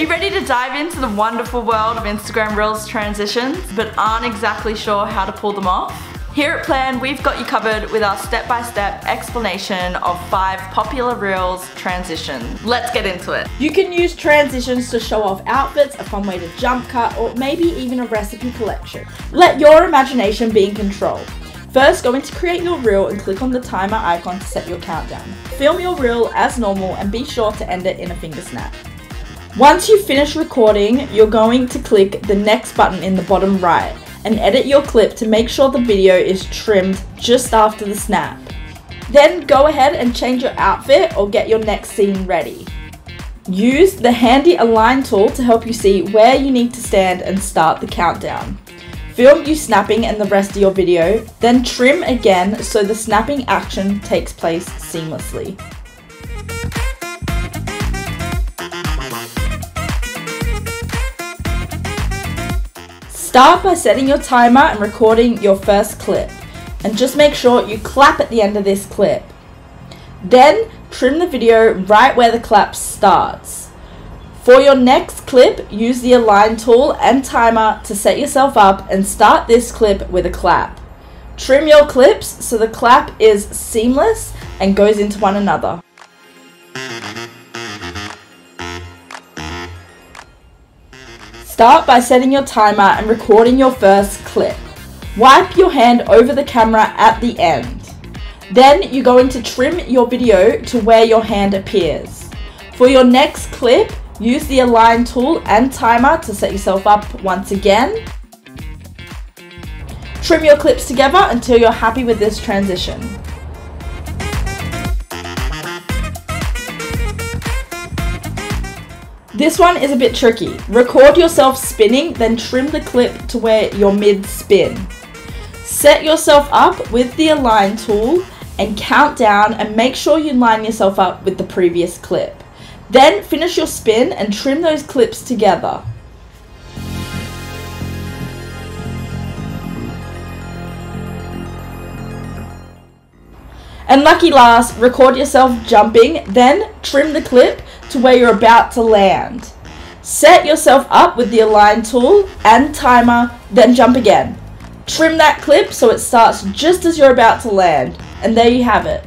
you ready to dive into the wonderful world of Instagram Reels transitions, but aren't exactly sure how to pull them off? Here at Plann, we've got you covered with our step-by-step explanation of 5 popular Reels transitions. Let's get into it. You can use transitions to show off outfits, a fun way to jump cut, or maybe even a recipe collection. Let your imagination be in control. First, go into create your reel and click on the timer icon to set your countdown. Film your reel as normal and be sure to end it in a finger snap. Once you finish recording, you're going to click the next button in the bottom right and edit your clip to make sure the video is trimmed just after the snap. Then go ahead and change your outfit or get your next scene ready. Use the handy align tool to help you see where you need to stand and start the countdown. Film you snapping and the rest of your video, then trim again so the snapping action takes place seamlessly. Start by setting your timer and recording your first clip, and just make sure you clap at the end of this clip. Then trim the video right where the clap starts. For your next clip, use the align tool and timer to set yourself up and start this clip with a clap. Trim your clips so the clap is seamless and goes into one another. Start by setting your timer and recording your first clip. Wipe your hand over the camera at the end. Then you're going to trim your video to where your hand appears. For your next clip, use the align tool and timer to set yourself up once again. Trim your clips together until you're happy with this transition. This one is a bit tricky. Record yourself spinning, then trim the clip to where you're mid-spin. Set yourself up with the align tool and count down and make sure you line yourself up with the previous clip. Then finish your spin and trim those clips together. And lucky last, record yourself jumping, then trim the clip to where you're about to land. Set yourself up with the align tool and timer, then jump again. Trim that clip so it starts just as you're about to land. And there you have it.